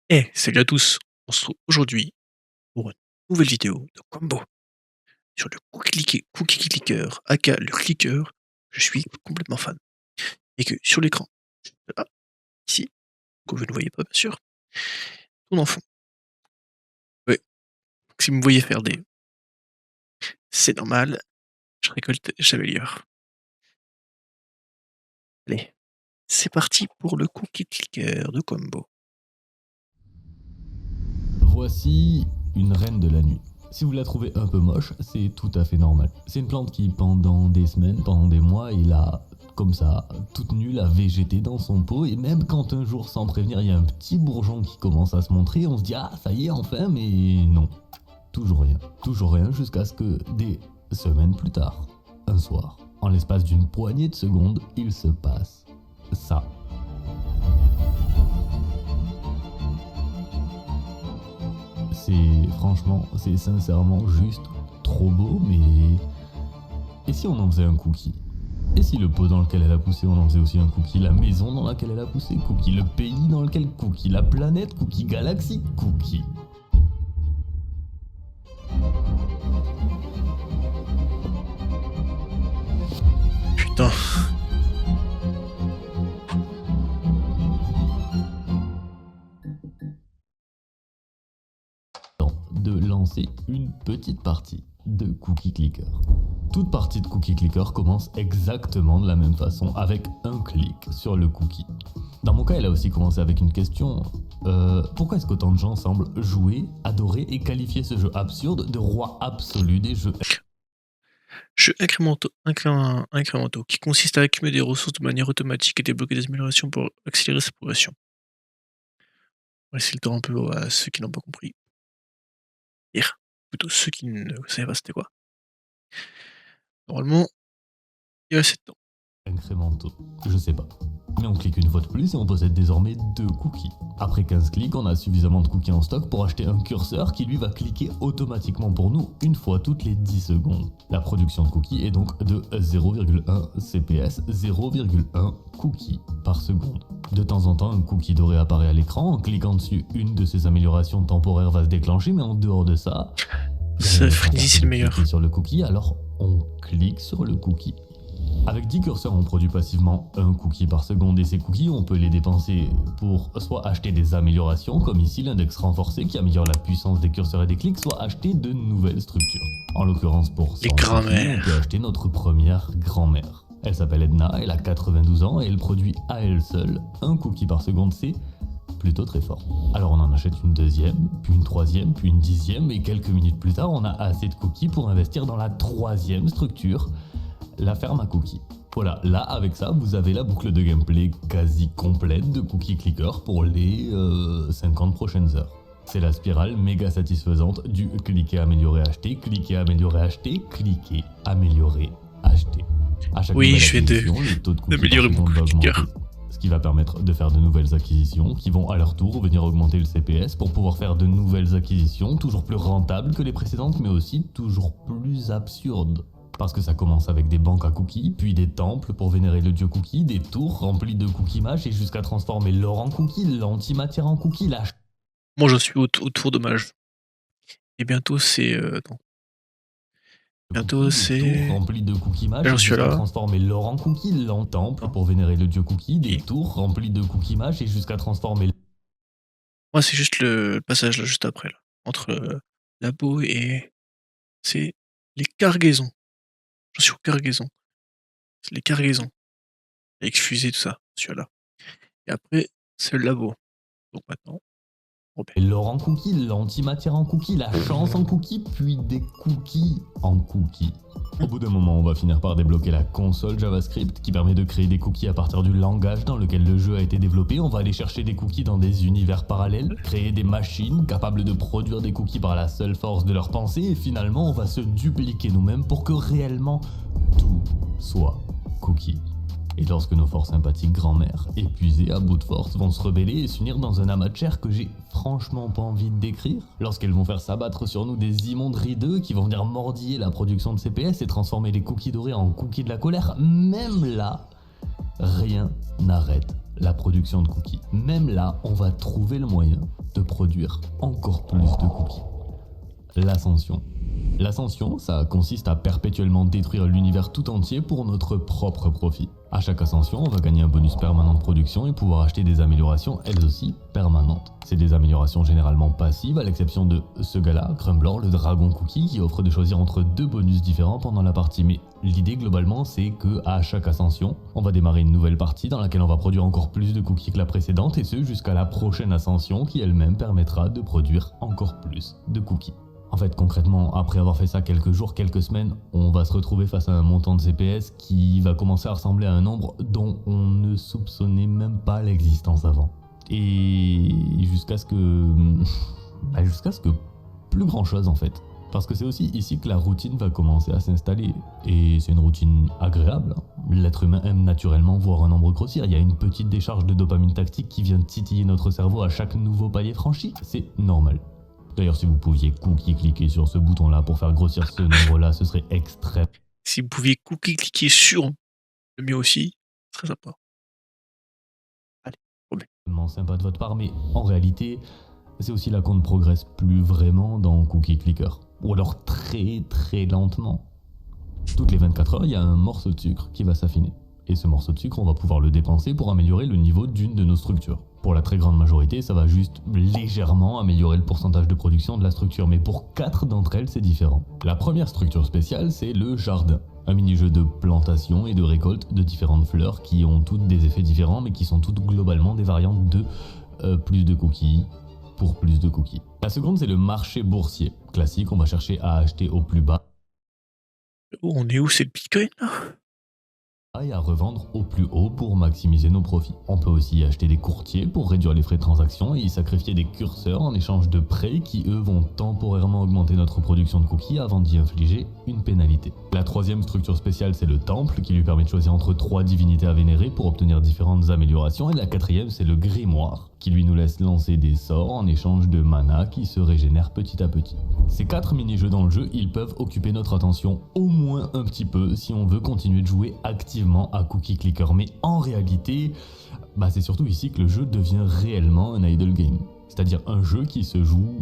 Salut à tous, on se retrouve aujourd'hui pour une nouvelle vidéo de combo sur le cookie clicker, aka le clicker. Je suis complètement fan. Et que sur l'écran, là, ici, que vous ne voyez pas bien sûr, tourne en fond. Ouais, donc si vous me voyez faire des... C'est normal, je récolte, j'améliore. Allez, c'est parti pour le cookie clicker de combo. Voici une reine de la nuit. Si vous la trouvez un peu moche, c'est tout à fait normal. C'est une plante qui, pendant des semaines, pendant des mois, il a, comme ça, toute nue, a végété dans son pot, et même quand un jour, sans prévenir, il y a un petit bourgeon qui commence à se montrer, on se dit ah ça y est enfin, mais non, toujours rien, jusqu'à ce que des semaines plus tard, un soir, en l'espace d'une poignée de secondes, il se passe ça. C'est sincèrement juste trop beau, mais... Et si on en faisait un cookie? Et si le pot dans lequel elle a poussé, on en faisait aussi un cookie? La maison dans laquelle elle a poussé, cookie? Le pays dans lequel, cookie? La planète, cookie? Galaxie, cookie? Putain, De lancer une petite partie de Cookie Clicker. Toute partie de Cookie Clicker commence exactement de la même façon, avec un clic sur le cookie. Dans mon cas, elle a aussi commencé avec une question. Pourquoi est-ce qu'autant de gens semblent jouer, adorer et qualifier ce jeu absurde de roi absolu des jeux? jeux incrémentaux qui consiste à accumuler des ressources de manière automatique et débloquer des améliorations pour accélérer sa progression. On va laisser le temps un peu à ceux qui n'ont pas compris. Lire. Plutôt ceux qui ne savaient pas c'était quoi. Normalement, il y a assez de temps. Incrémentaux, je sais pas. Mais on clique une fois de plus et on possède désormais 2 cookies. Après 15 clics, on a suffisamment de cookies en stock pour acheter un curseur qui lui va cliquer automatiquement pour nous une fois toutes les 10 secondes. La production de cookies est donc de 0,1 CPS, 0,1 cookies par seconde. De temps en temps, un cookie doré apparaît à l'écran. En cliquant dessus, une de ces améliorations temporaires va se déclencher, mais en dehors de ça... Freezy, c'est le meilleur. Sur le cookie, alors on clique sur le cookie. Avec 10 curseurs, on produit passivement un cookie par seconde et ces cookies, on peut les dépenser pour soit acheter des améliorations, comme ici l'index renforcé qui améliore la puissance des curseurs et des clics, soit acheter de nouvelles structures. En l'occurrence pour 100 Les cookies, grands-mères. on peut acheter notre première grand-mère. Elle s'appelle Edna, elle a 92 ans et elle produit à elle seule un cookie par seconde, c'est plutôt très fort. Alors on en achète une deuxième, puis une troisième, puis une dixième et quelques minutes plus tard, on a assez de cookies pour investir dans la troisième structure, la ferme à cookies. Voilà, là avec ça, vous avez la boucle de gameplay quasi complète de Cookie Clicker pour les 50 prochaines heures. C'est la spirale méga satisfaisante du cliquer, améliorer, acheter, cliquer, améliorer, acheter, cliquer, améliorer, acheter. À chaque Oui, nouvelle je viens acquisition, le taux de cookies d'améliorer par mon seconde va cookie augmenter, clicker. ce qui va permettre de faire de nouvelles acquisitions qui vont à leur tour venir augmenter le CPS pour pouvoir faire de nouvelles acquisitions toujours plus rentables que les précédentes mais aussi toujours plus absurdes. Parce que ça commence avec des banques à cookies, puis des temples pour vénérer le dieu cookie, des tours remplies de cookie mage et jusqu'à transformer l'or en cookie, l'antimatière en cookie, la... Moi, j'en suis au tour de mage. Et bientôt, c'est... non. Bientôt, Des tours c'est... remplis de cookie mage Là, j'en et suis jusqu'à là. transformer l'or en cookie, l'entemple Non. pour vénérer le dieu cookie, des Et... tours remplis de cookie mage et jusqu'à transformer... Moi, c'est juste le passage là, juste après, là. Entre labo et... C'est les cargaisons. J'en suis aux cargaisons. C'est les cargaisons. Avec fusée, tout ça. Celui-là. Et après, c'est le labo. Donc maintenant, Robert. L'or en cookie, l'antimatière en cookie, la chance en cookie, puis des cookies en cookie. Au bout d'un moment, on va finir par débloquer la console JavaScript qui permet de créer des cookies à partir du langage dans lequel le jeu a été développé. On va aller chercher des cookies dans des univers parallèles, créer des machines capables de produire des cookies par la seule force de leur pensée et finalement, on va se dupliquer nous-mêmes pour que réellement tout soit cookie. Et lorsque nos forts sympathiques grand-mères, épuisées à bout de force, vont se rebeller et s'unir dans un amas de chair que j'ai franchement pas envie de décrire, lorsqu'elles vont faire s'abattre sur nous des immondes rideux qui vont venir mordiller la production de CPS et transformer les cookies dorés en cookies de la colère, même là, rien n'arrête la production de cookies. Même là, on va trouver le moyen de produire encore plus de cookies. L'ascension. L'ascension, ça consiste à perpétuellement détruire l'univers tout entier pour notre propre profit. À chaque ascension, on va gagner un bonus permanent de production et pouvoir acheter des améliorations, elles aussi permanentes. C'est des améliorations généralement passives, à l'exception de ce gars-là, Crumbler, le dragon cookie, qui offre de choisir entre 2 bonus différents pendant la partie. Mais l'idée globalement, c'est que à chaque ascension, on va démarrer une nouvelle partie dans laquelle on va produire encore plus de cookies que la précédente, et ce jusqu'à la prochaine ascension qui elle-même permettra de produire encore plus de cookies. En fait, concrètement, après avoir fait ça quelques jours, quelques semaines, on va se retrouver face à un montant de CPS qui va commencer à ressembler à un nombre dont on ne soupçonnait même pas l'existence avant. Et jusqu'à ce que plus grand chose en fait. Parce que c'est aussi ici que la routine va commencer à s'installer. Et c'est une routine agréable. L'être humain aime naturellement voir un nombre grossir. Il y a une petite décharge de dopamine tactique qui vient titiller notre cerveau à chaque nouveau palier franchi. C'est normal. D'ailleurs, si vous pouviez cliquer sur ce bouton-là pour faire grossir ce nombre-là, ce serait extrêmement Si vous pouviez cliquer sur le mien aussi, très sympa. Allez, promets. sympa de votre part, mais en réalité, c'est aussi là qu'on ne progresse plus vraiment dans Cookie Clicker. Ou alors très très lentement. Toutes les 24 heures, il y a un morceau de sucre qui va s'affiner. Et ce morceau de sucre, on va pouvoir le dépenser pour améliorer le niveau d'une de nos structures. Pour la très grande majorité, ça va juste légèrement améliorer le pourcentage de production de la structure, mais pour 4 d'entre elles, c'est différent. La première structure spéciale, c'est le jardin. Un mini-jeu de plantation et de récolte de différentes fleurs qui ont toutes des effets différents, mais qui sont toutes globalement des variantes de plus de cookies pour plus de cookies. La seconde, c'est le marché boursier. Classique, on va chercher à acheter au plus bas. Oh, on est où, c'est le Bitcoin là? Et à revendre au plus haut pour maximiser nos profits. On peut aussi acheter des courtiers pour réduire les frais de transaction et y sacrifier des curseurs en échange de prêts qui eux vont temporairement augmenter notre production de cookies avant d'y infliger une pénalité. La troisième structure spéciale, c'est le temple qui lui permet de choisir entre 3 divinités à vénérer pour obtenir différentes améliorations, et la quatrième, c'est le grimoire qui lui nous laisse lancer des sorts en échange de mana qui se régénèrent petit à petit. Ces 4 mini-jeux dans le jeu, ils peuvent occuper notre attention au moins un petit peu si on veut continuer de jouer activement à Cookie Clicker, mais en réalité, c'est surtout ici que le jeu devient réellement un idle game, c'est-à-dire un jeu qui se joue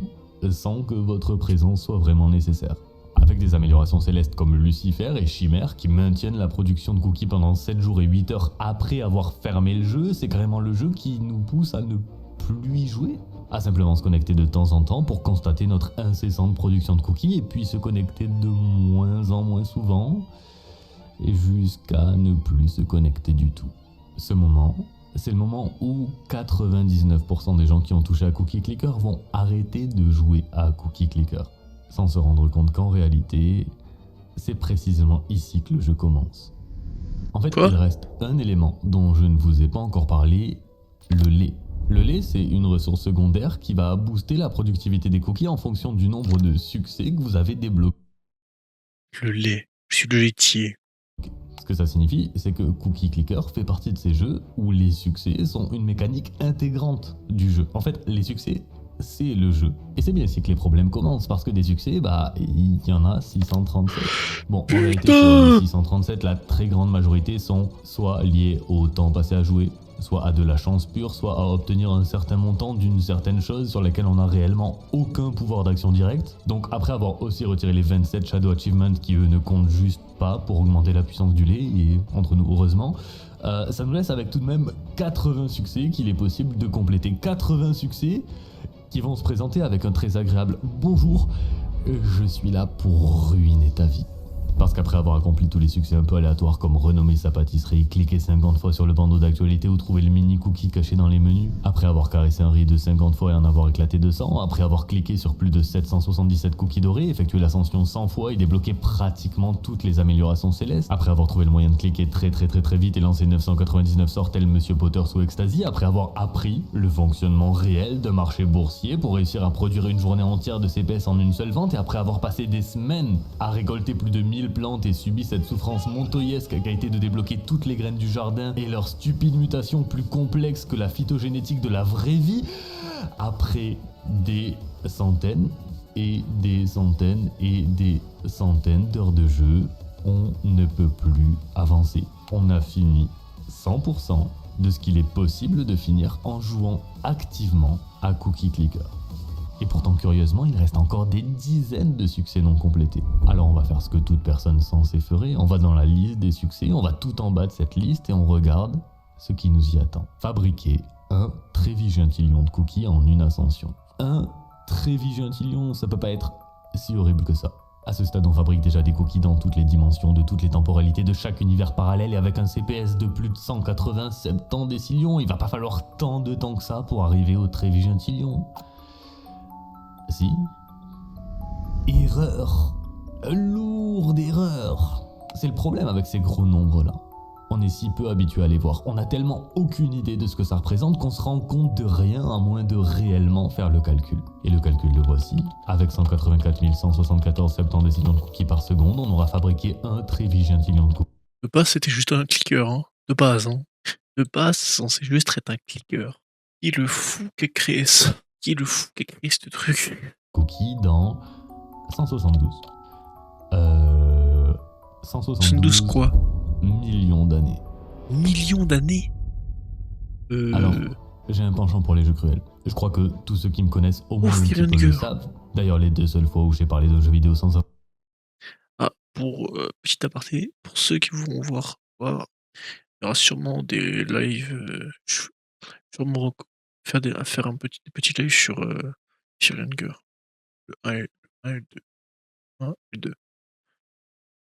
sans que votre présence soit vraiment nécessaire. Avec des améliorations célestes comme Lucifer et Chimère qui maintiennent la production de cookies pendant 7 jours et 8 heures après avoir fermé le jeu, c'est carrément le jeu qui nous pousse à ne plus y jouer, à simplement se connecter de temps en temps pour constater notre incessante production de cookies et puis se connecter de moins en moins souvent et jusqu'à ne plus se connecter du tout. Ce moment, c'est le moment où 99% des gens qui ont touché à Cookie Clicker vont arrêter de jouer à Cookie Clicker, sans se rendre compte qu'en réalité, c'est précisément ici que le jeu commence. En fait, il reste un élément dont je ne vous ai pas encore parlé, le lait. Le lait, c'est une ressource secondaire qui va booster la productivité des cookies en fonction du nombre de succès que vous avez débloqués. Le lait, je suis le laitier. Ce que ça signifie, c'est que Cookie Clicker fait partie de ces jeux où les succès sont une mécanique intégrante du jeu. En fait, les succès, c'est le jeu. Et c'est bien ici que les problèmes commencent, parce que des succès, il y en a 637. Bon, en réalité, sur les 637, la très grande majorité sont soit liés au temps passé à jouer, soit à de la chance pure, soit à obtenir un certain montant d'une certaine chose sur laquelle on n'a réellement aucun pouvoir d'action direct. Donc après avoir aussi retiré les 27 Shadow Achievements qui eux ne comptent juste pas pour augmenter la puissance du lait, et entre nous heureusement, ça nous laisse avec tout de même 80 succès qu'il est possible de compléter. 80 succès qui vont se présenter avec un très agréable « Bonjour, je suis là pour ruiner ta vie ». Parce qu'après avoir accompli tous les succès un peu aléatoires comme renommer sa pâtisserie, cliquer 50 fois sur le bandeau d'actualité ou trouver le mini cookie caché dans les menus, après avoir caressé un riz de 50 fois et en avoir éclaté 200, après avoir cliqué sur plus de 777 cookies dorés, effectué l'ascension 100 fois et débloqué pratiquement toutes les améliorations célestes, après avoir trouvé le moyen de cliquer très vite et lancer 999 sorts tel Monsieur Potter sous Ecstasy, après avoir appris le fonctionnement réel d'un marché boursier pour réussir à produire une journée entière de CPS en une seule vente, et après avoir passé des semaines à récolter plus de 1000 plantes et subi cette souffrance montoyesque qu'a été de débloquer toutes les graines du jardin et leur stupide mutation plus complexe que la phytogénétique de la vraie vie, après des centaines et des centaines et des centaines d'heures de jeu, on ne peut plus avancer. On a fini 100% de ce qu'il est possible de finir en jouant activement à Cookie Clicker. Et pourtant, curieusement, il reste encore des dizaines de succès non complétés. Alors on va faire ce que toute personne sensée ferait, on va dans la liste des succès, on va tout en bas de cette liste et on regarde ce qui nous y attend. Fabriquer un Trévigentillion de cookies en une ascension. Un Trévigentillion, ça peut pas être si horrible que ça. À ce stade, on fabrique déjà des cookies dans toutes les dimensions, de toutes les temporalités, de chaque univers parallèle, et avec un CPS de plus de 180-70 décillions, il va pas falloir tant de temps que ça pour arriver au Trévigentillion. Si. Erreur. Lourde erreur. C'est le problème avec ces gros nombres-là. On est si peu habitué à les voir. On n'a tellement aucune idée de ce que ça représente qu'on se rend compte de rien à moins de réellement faire le calcul. Et le calcul le voici. Avec 184 174,70 décillions de cookies par seconde, on aura fabriqué un Trévigentillion de cookies. De base, c'était juste un clicker, hein. De base, hein. De base, c'est censé juste être un clicker. Qui est le fou qui a créé ça? Qui est le fou qui a créé ce truc? Cookies dans 172. 172 quoi? Millions d'années. Millions d'années? Alors, j'ai un penchant pour les jeux cruels. Je crois que tous ceux qui me connaissent au moins un petit peu le savent. D'ailleurs, les 2 seules fois où j'ai parlé de jeux vidéo sans savoir. Ah, pour petit aparté, pour ceux qui vont voir, il y aura sûrement des lives. Je vais sûrement faire un des petits lives sur Fireliner. Le 1 et le 2. 1 et le 2.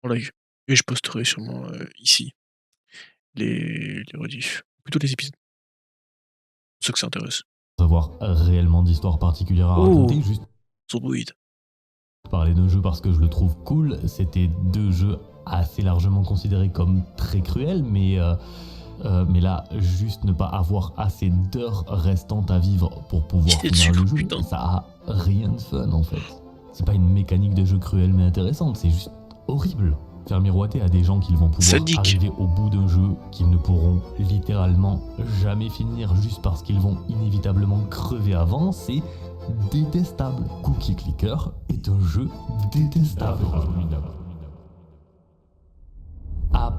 En live. Et je posterai sûrement ici les rediffs. Plutôt les épisodes. Pour ceux que ça intéresse. Avoir réellement d'histoire particulière à raconter, juste sur Boïd. Parler d'un jeu parce que je le trouve cool. C'était 2 jeux assez largement considérés comme très cruels, mais là, juste ne pas avoir assez d'heures restantes à vivre pour pouvoir finir le jeu, putain. Ça a rien de fun en fait. C'est pas une mécanique de jeu cruel mais intéressante, c'est juste horrible. Faire miroiter à des gens qu'ils vont pouvoir arriver au bout d'un jeu qu'ils ne pourront littéralement jamais finir juste parce qu'ils vont inévitablement crever avant, c'est détestable. Cookie Clicker est un jeu détestable. À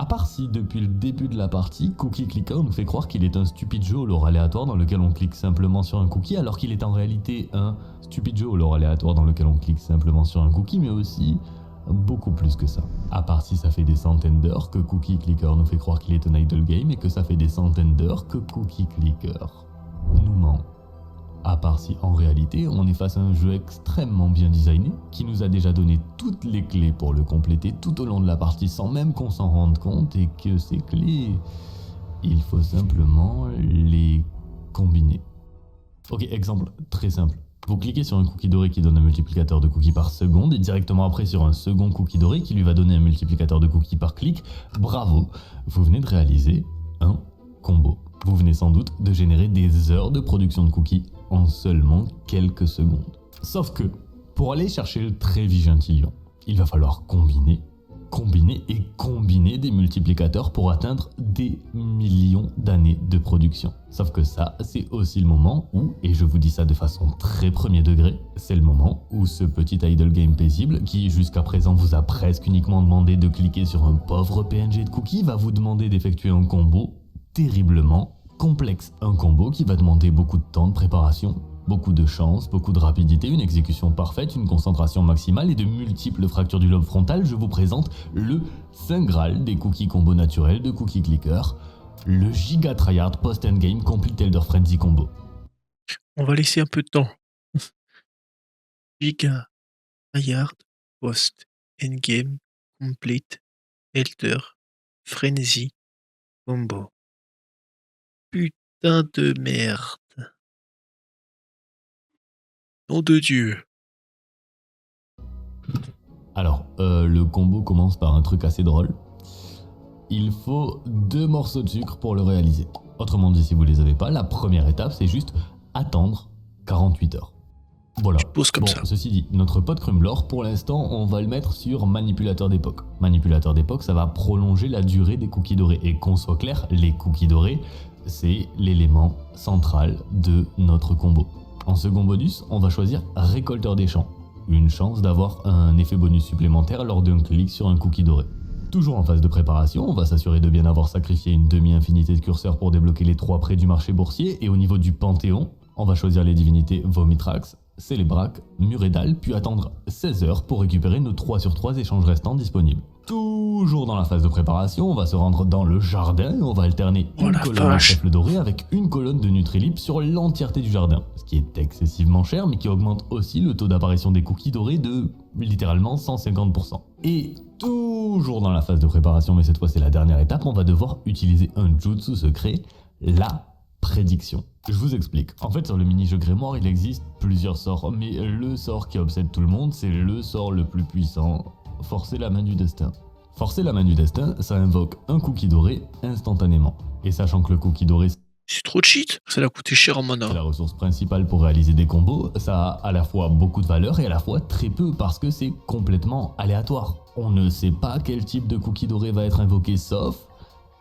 part si depuis le début de la partie, Cookie Clicker nous fait croire qu'il est un stupide jeu au lore aléatoire dans lequel on clique simplement sur un cookie, alors qu'il est en réalité un stupide jeu au lore aléatoire dans lequel on clique simplement sur un cookie, mais aussi beaucoup plus que ça. À part si ça fait des centaines d'heures que Cookie Clicker nous fait croire qu'il est un idle game et que ça fait des centaines d'heures que Cookie Clicker nous ment. À part si en réalité on est face à un jeu extrêmement bien designé qui nous a déjà donné toutes les clés pour le compléter tout au long de la partie sans même qu'on s'en rende compte, et que ces clés, il faut simplement les combiner. Ok, exemple très simple. Vous cliquez sur un cookie doré qui donne un multiplicateur de cookies par seconde et directement après sur un second cookie doré qui lui va donner un multiplicateur de cookies par clic. Bravo, vous venez de réaliser un combo. Vous venez sans doute de générer des heures de production de cookies en seulement quelques secondes. Sauf que, pour aller chercher le Trévigentillion, il va falloir combiner des multiplicateurs pour atteindre des millions d'années de production. Sauf que ça, c'est aussi le moment où, et je vous dis ça de façon très premier degré, c'est le moment où ce petit idle game paisible, qui jusqu'à présent vous a presque uniquement demandé de cliquer sur un pauvre PNG de cookies, va vous demander d'effectuer un combo terriblement complexe. Un combo qui va demander beaucoup de temps de préparation, beaucoup de chance, beaucoup de rapidité, une exécution parfaite, une concentration maximale et de multiples fractures du lobe frontal. Je vous présente le Saint Graal des cookies combo naturels de Cookie Clicker, le Giga Tryhard Post-Endgame Complete Elder Frenzy Combo. On va laisser un peu de temps. Giga Tryhard Post-Endgame Complete Elder Frenzy Combo. Putain de merde. Nom de Dieu. Alors, le combo commence par un truc assez drôle. Il faut 2 morceaux de sucre pour le réaliser. Autrement dit, si vous les avez pas, la première étape, c'est juste attendre 48 heures. Voilà. Je pose comme ça. Ceci dit, notre pote Crumblor, pour l'instant, on va le mettre sur manipulateur d'époque. Manipulateur d'époque, ça va prolonger la durée des cookies dorés. Et qu'on soit clair, les cookies dorés, c'est l'élément central de notre combo. En second bonus, on va choisir récolteur des champs. Une chance d'avoir un effet bonus supplémentaire lors d'un clic sur un cookie doré. Toujours en phase de préparation, on va s'assurer de bien avoir sacrifié une demi-infinité de curseurs pour débloquer les 3 prêts du marché boursier. Et au niveau du Panthéon, on va choisir les divinités Vomitrax, Célébrac, Muredal, puis attendre 16 heures pour récupérer nos 3 sur 3 échanges restants disponibles. Toujours dans la phase de préparation, on va se rendre dans le jardin et on va alterner Oh une la colonne en vache. trèfle doré avec une colonne de Nutrilip sur l'entièreté du jardin, ce qui est excessivement cher mais qui augmente aussi le taux d'apparition des cookies dorés de littéralement 150%. Et toujours dans la phase de préparation, mais cette fois c'est la dernière étape, on va devoir utiliser un jutsu secret, la prédiction. Je vous explique. En fait, sur le mini-jeu Grimoire, il existe plusieurs sorts, mais le sort qui obsède tout le monde, c'est le sort le plus puissant, forcer la main du destin. Forcer la main du destin, ça invoque un cookie doré instantanément. Et sachant que le cookie doré, C'est trop cheat. Ça l'a coûté cher en c'est mana. la ressource principale pour réaliser des combos, ça a à la fois beaucoup de valeur et à la fois très peu parce que c'est complètement aléatoire. On ne sait pas quel type de cookie doré va être invoqué sauf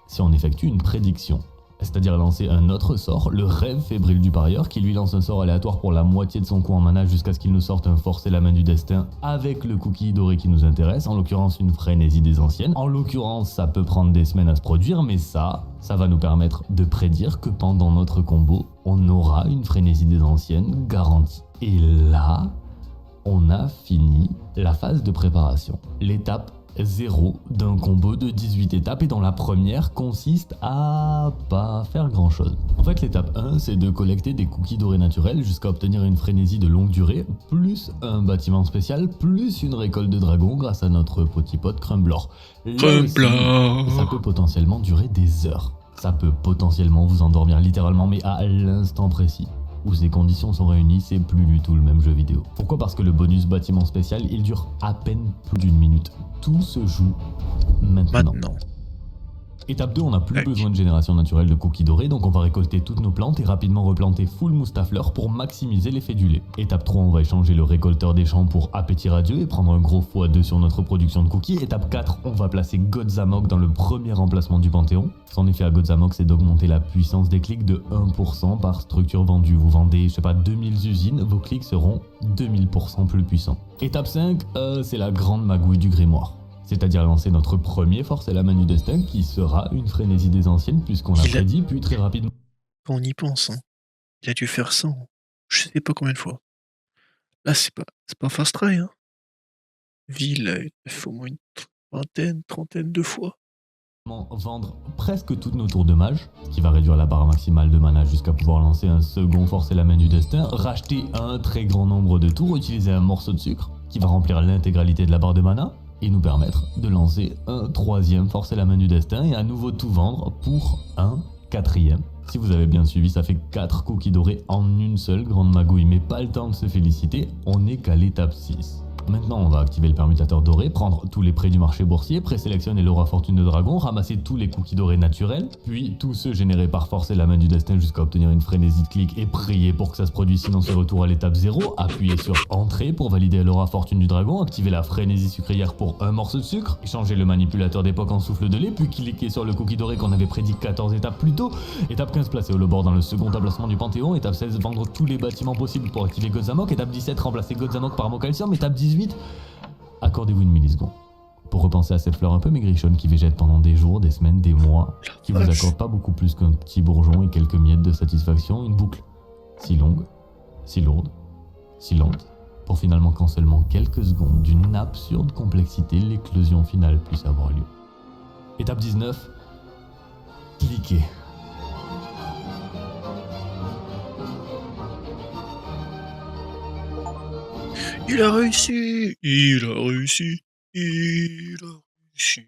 si on effectue une prédiction. C'est-à-dire lancer un autre sort, le rêve fébrile du parieur, qui lui lance un sort aléatoire pour la moitié de son coût en mana jusqu'à ce qu'il nous sorte un forcer la main du destin avec le cookie doré qui nous intéresse, en l'occurrence une frénésie des anciennes. En l'occurrence, ça peut prendre des semaines à se produire, mais ça va nous permettre de prédire que pendant notre combo, on aura une frénésie des anciennes garantie. Et là, on a fini la phase de préparation. L'étape 0 d'un combo de 18 étapes et dont la première consiste à pas faire grand chose. En fait, l'étape 1, c'est de collecter des cookies dorés naturels jusqu'à obtenir une frénésie de longue durée, plus un bâtiment spécial, plus une récolte de dragon grâce à notre petit pote Crumblor. Là aussi, ça peut potentiellement durer des heures. Ça peut potentiellement vous endormir littéralement, mais à l'instant précis où ces conditions sont réunies, c'est plus du tout le même jeu vidéo. Pourquoi ? Parce que le bonus bâtiment spécial, il dure à peine plus d'une minute. Tout se joue maintenant. Étape 2, on n'a plus besoin de génération naturelle de cookies dorés, donc on va récolter toutes nos plantes et rapidement replanter full moustafleur pour maximiser l'effet du lait. Étape 3, on va échanger le récolteur des champs pour appétit radieux et prendre un gros x2 sur notre production de cookies. Étape 4, on va placer Godzamok dans le premier emplacement du Panthéon. Son effet à Godzamok, c'est d'augmenter la puissance des clics de 1% par structure vendue. Vous vendez, 2000 usines, vos clics seront 2000% plus puissants. Étape 5, c'est la grande magouille du grimoire. C'est-à-dire lancer notre premier forcer la main du destin qui sera une frénésie des anciennes puisqu'on l'a prédit, puis très rapidement. Quand on y pense, hein, il a dû faire ça, je sais pas combien de fois. Là, c'est pas fast try, hein. Ville, il faut au moins une trentaine de fois. Vendre presque toutes nos tours de mage, ce qui va réduire la barre maximale de mana jusqu'à pouvoir lancer un second forcer la main du destin, racheter un très grand nombre de tours, utiliser un morceau de sucre qui va remplir l'intégralité de la barre de mana, et nous permettre de lancer un troisième forcer la main du destin et à nouveau tout vendre pour un quatrième. Si vous avez bien suivi, ça fait 4 cookies dorés en une seule grande magouille, mais pas le temps de se féliciter, on n'est qu'à l'étape 6. Maintenant, on va activer le permutateur doré, prendre tous les prêts du marché boursier, présélectionner l'aura fortune de dragon, ramasser tous les cookies dorés naturels, puis tous ceux générés par forcer la main du destin jusqu'à obtenir une frénésie de clic et prier pour que ça se produise, sinon c'est retour à l'étape 0, appuyer sur entrée pour valider l'aura fortune du dragon, activer la frénésie sucrière pour un morceau de sucre, changer le manipulateur d'époque en souffle de lait, puis cliquer sur le cookie doré qu'on avait prédit 14 étapes plus tôt, étape 15 placer au bord dans le second emplacement du Panthéon, étape 16 vendre tous les bâtiments possibles pour activer Godzamok, étape 17 remplacer Godzamok par Mocalcium, étape 18 accordez-vous une milliseconde pour repenser à cette fleur un peu maigrichonne qui végète pendant des jours, des semaines, des mois, qui vous accorde pas beaucoup plus qu'un petit bourgeon et quelques miettes de satisfaction, une boucle si longue, si lourde, si lente, pour finalement qu'en seulement quelques secondes d'une absurde complexité, l'éclosion finale puisse avoir lieu. Étape 19, cliquez. Il a réussi, il a réussi, il a réussi.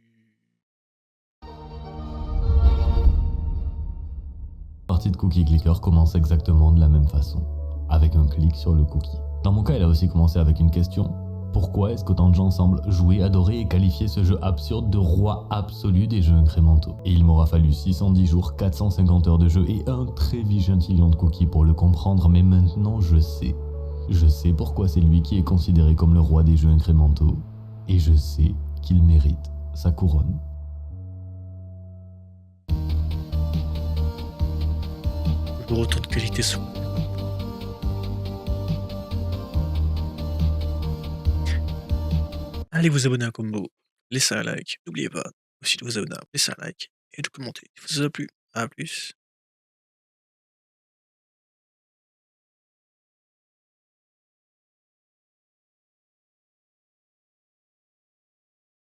La partie de Cookie Clicker commence exactement de la même façon, avec un clic sur le cookie. Dans mon cas, elle a aussi commencé avec une question. Pourquoi est-ce qu'autant de gens semblent jouer, adorer et qualifier ce jeu absurde de roi absolu des jeux incrémentaux? Et il m'aura fallu 610 jours, 450 heures de jeu et un très vigentillion de cookies pour le comprendre, mais maintenant je sais. Je sais pourquoi c'est lui qui est considéré comme le roi des jeux incrémentaux, et je sais qu'il mérite sa couronne. Le retour de qualité sont. Allez vous abonner à Combo. laissez un like. N'oubliez pas aussi de vous abonner, laisser un like et de commenter si ça vous a plu. À plus.